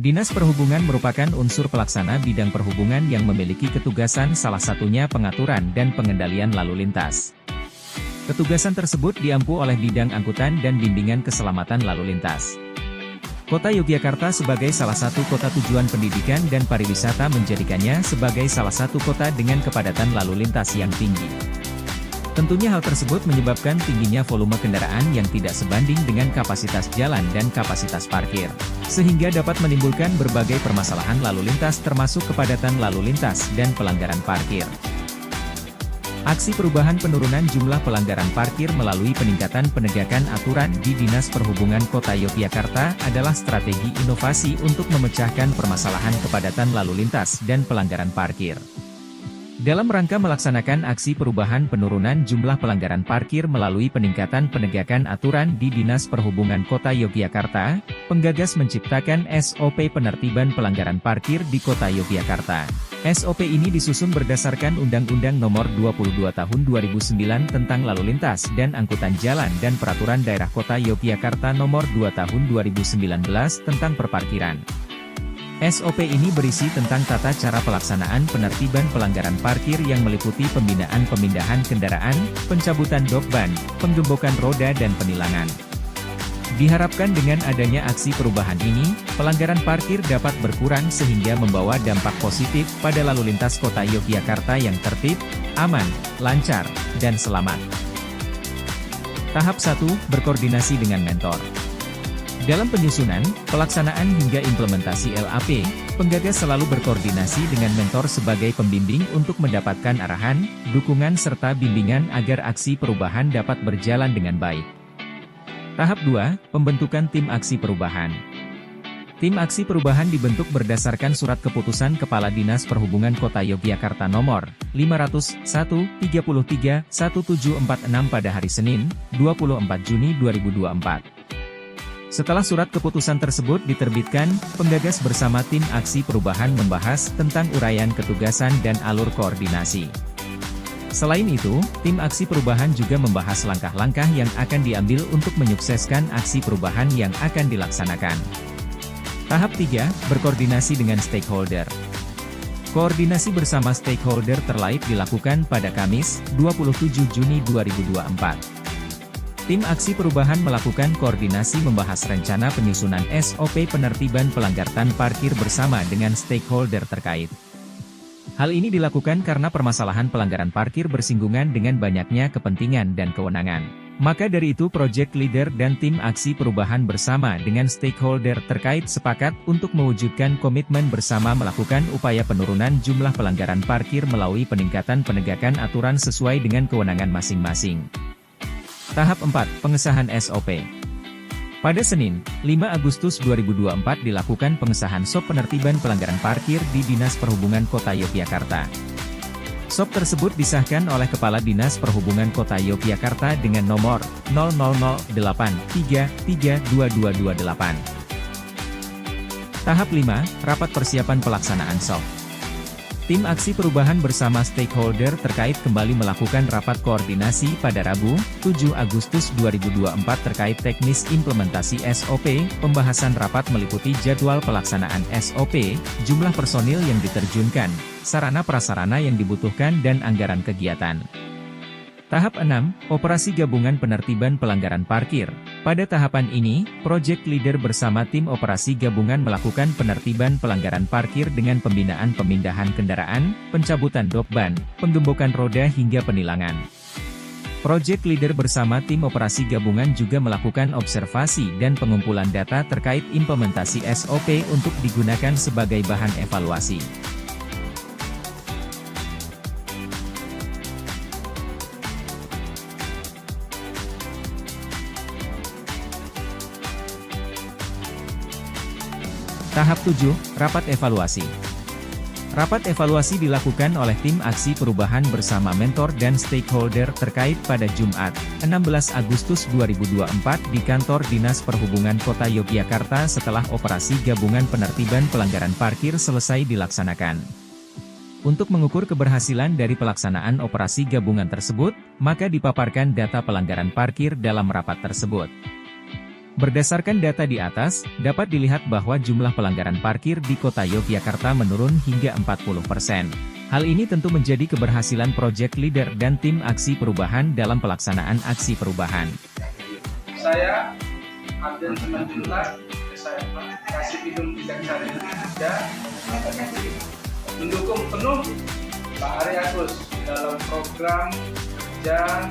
Dinas Perhubungan merupakan unsur pelaksana bidang perhubungan yang memiliki ketugasan salah satunya pengaturan dan pengendalian lalu lintas. Ketugasan tersebut diampu oleh bidang angkutan dan bimbingan keselamatan lalu lintas. Kota Yogyakarta sebagai salah satu kota tujuan pendidikan dan pariwisata menjadikannya sebagai salah satu kota dengan kepadatan lalu lintas yang tinggi. Tentunya hal tersebut menyebabkan tingginya volume kendaraan yang tidak sebanding dengan kapasitas jalan dan kapasitas parkir, sehingga dapat menimbulkan berbagai permasalahan lalu lintas termasuk kepadatan lalu lintas dan pelanggaran parkir. Aksi perubahan penurunan jumlah pelanggaran parkir melalui peningkatan penegakan aturan di Dinas Perhubungan Kota Yogyakarta adalah strategi inovasi untuk memecahkan permasalahan kepadatan lalu lintas dan pelanggaran parkir. Dalam rangka melaksanakan aksi perubahan penurunan jumlah pelanggaran parkir melalui peningkatan penegakan aturan di Dinas Perhubungan Kota Yogyakarta, penggagas menciptakan SOP penertiban pelanggaran parkir di Kota Yogyakarta. SOP ini disusun berdasarkan Undang-Undang Nomor 22 Tahun 2009 tentang Lalu Lintas dan Angkutan Jalan dan Peraturan Daerah Kota Yogyakarta Nomor 2 Tahun 2019 tentang Perparkiran. SOP ini berisi tentang tata cara pelaksanaan penertiban pelanggaran parkir yang meliputi pembinaan pemindahan kendaraan, pencabutan dok ban, penggembokan roda dan penilangan. Diharapkan dengan adanya aksi perubahan ini, pelanggaran parkir dapat berkurang sehingga membawa dampak positif pada lalu lintas Kota Yogyakarta yang tertib, aman, lancar, dan selamat. Tahap 1, berkoordinasi dengan mentor. Dalam penyusunan, pelaksanaan hingga implementasi LAP, penggagas selalu berkoordinasi dengan mentor sebagai pembimbing untuk mendapatkan arahan, dukungan serta bimbingan agar aksi perubahan dapat berjalan dengan baik. Tahap 2, pembentukan tim aksi perubahan. Tim aksi perubahan dibentuk berdasarkan Surat Keputusan Kepala Dinas Perhubungan Kota Yogyakarta Nomor 501/33/1746 pada hari Senin, 24 Juni 2024. Setelah surat keputusan tersebut diterbitkan, penggagas bersama tim aksi perubahan membahas tentang uraian ketugasan dan alur koordinasi. Selain itu, tim aksi perubahan juga membahas langkah-langkah yang akan diambil untuk menyukseskan aksi perubahan yang akan dilaksanakan. Tahap 3, berkoordinasi dengan stakeholder. Koordinasi bersama stakeholder terkait dilakukan pada Kamis, 27 Juni 2024. Tim aksi perubahan melakukan koordinasi membahas rencana penyusunan SOP penertiban pelanggaran parkir bersama dengan stakeholder terkait. Hal ini dilakukan karena permasalahan pelanggaran parkir bersinggungan dengan banyaknya kepentingan dan kewenangan. Maka dari itu project leader dan tim aksi perubahan bersama dengan stakeholder terkait sepakat untuk mewujudkan komitmen bersama melakukan upaya penurunan jumlah pelanggaran parkir melalui peningkatan penegakan aturan sesuai dengan kewenangan masing-masing. Tahap 4, pengesahan SOP. Pada Senin, 5 Agustus 2024 dilakukan pengesahan SOP penertiban pelanggaran parkir di Dinas Perhubungan Kota Yogyakarta. SOP tersebut disahkan oleh Kepala Dinas Perhubungan Kota Yogyakarta dengan nomor 0008332228. Tahap 5, rapat persiapan pelaksanaan SOP. Tim aksi perubahan bersama stakeholder terkait kembali melakukan rapat koordinasi pada Rabu, 7 Agustus 2024 terkait teknis implementasi SOP. Pembahasan rapat meliputi jadwal pelaksanaan SOP, jumlah personil yang diterjunkan, sarana prasarana yang dibutuhkan dan anggaran kegiatan. Tahap 6, operasi gabungan penertiban pelanggaran parkir. Pada tahapan ini, project leader bersama tim operasi gabungan melakukan penertiban pelanggaran parkir dengan pembinaan pemindahan kendaraan, pencabutan dok ban, penggembokan roda hingga penilangan. Project leader bersama tim operasi gabungan juga melakukan observasi dan pengumpulan data terkait implementasi SOP untuk digunakan sebagai bahan evaluasi. Tahap 7, rapat evaluasi. Rapat evaluasi dilakukan oleh tim aksi perubahan bersama mentor dan stakeholder terkait pada Jumat, 16 Agustus 2024 di kantor Dinas Perhubungan Kota Yogyakarta setelah operasi gabungan penertiban pelanggaran parkir selesai dilaksanakan. Untuk mengukur keberhasilan dari pelaksanaan operasi gabungan tersebut, maka dipaparkan data pelanggaran parkir dalam rapat tersebut. Berdasarkan data di atas, dapat dilihat bahwa jumlah pelanggaran parkir di kota Yogyakarta menurun hingga 40%. Hal ini tentu menjadi keberhasilan Project Leader dan tim aksi perubahan dalam pelaksanaan aksi perubahan. Saya, Abdul Manjullah, saya kasih minum Bijaksana Indonesia, mendukung penuh Pak Ari Agus dalam program kerja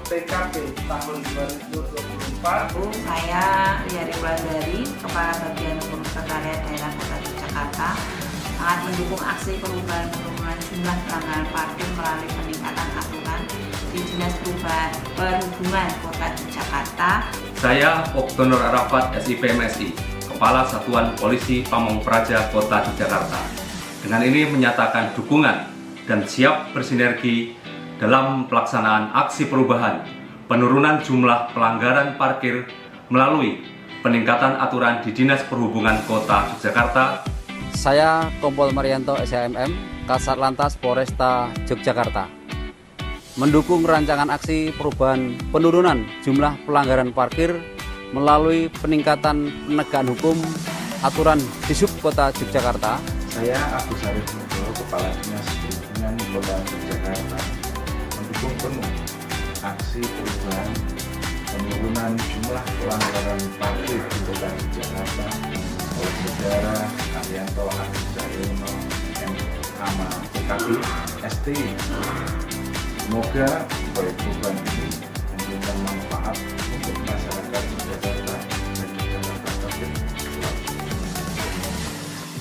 PKP tahun 2024. Saya Liari Wulandari, Kepala Bagian Hukum Sekretariat Daerah Kota Yogyakarta, sangat mendukung aksi perubahan penurunan jumlah pelanggaran parkir melalui peningkatan aturan di Dinas Perhubungan Kota Yogyakarta. Saya Oktonor Arafat, SIP MSI, Kepala Satuan Polisi Pamong Praja Kota Yogyakarta. Dengan ini menyatakan dukungan dan siap bersinergi dalam pelaksanaan aksi perubahan penurunan jumlah pelanggaran parkir melalui peningkatan aturan di Dinas Perhubungan Kota Yogyakarta. Saya Kompol Marianto SHMM, Kasat Lantas Polresta Yogyakarta, mendukung rancangan aksi perubahan penurunan jumlah pelanggaran parkir melalui peningkatan penegakan hukum aturan Disub Kota Yogyakarta. Saya Agus Arif Nugroho, Kepala Dinas Perhubungan Kota Yogyakarta, mendukung penuh aksi perubahan penurunan jumlah pelanggaran parkir di Kota Yogyakarta oleh Saudara Arianto Agus Cahyono MA PKB ST. Semoga proyek perubahan ini memberikan manfaat untuk masyarakat Yogyakarta dan Yogyakarta tertib.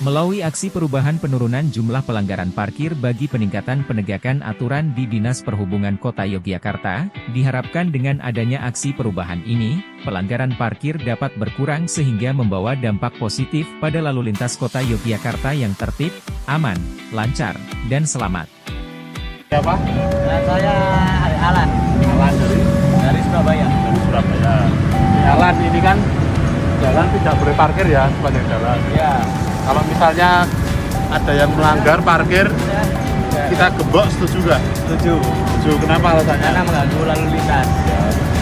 Melalui aksi perubahan penurunan jumlah pelanggaran parkir bagi peningkatan penegakan aturan di Dinas Perhubungan Kota Yogyakarta, diharapkan dengan adanya aksi perubahan ini, pelanggaran parkir dapat berkurang sehingga membawa dampak positif pada lalu lintas Kota Yogyakarta yang tertib, aman, lancar, dan selamat. Siapa? Saya Alan. Alan Dari Surabaya. dari Surabaya. Alan, ini kan jalan tidak boleh parkir ya sepanjang jalan. Ya. Kalau misalnya ada yang melanggar parkir, kita gembok, setuju nggak? Setuju. Setuju. Kenapa alasannya? Karena mengganggu lalu lintas.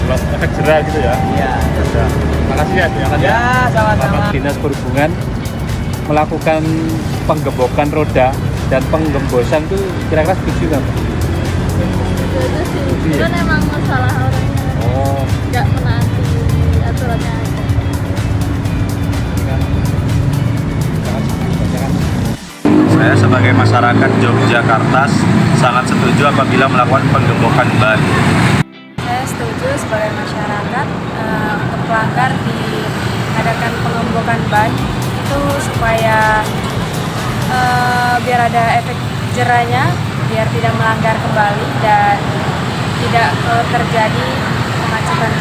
Buat efek jerah gitu ya. Iya. Ya. Makasih ya, Alan. Ya, sama-sama. Dinas Perhubungan melakukan penggembokan roda dan penggembosan itu kira-kira setuju nggak? Setuju sih, kan emang masalah orangnya nggak menaati aturannya aja. Saya sebagai masyarakat Yogyakarta sangat setuju apabila melakukan penggembokan ban. Saya setuju sebagai masyarakat untuk pelanggar diadakan pengembokan ban itu supaya biar ada efek jerahnya, biar tidak melanggar kembali dan tidak terjadi kemacetan.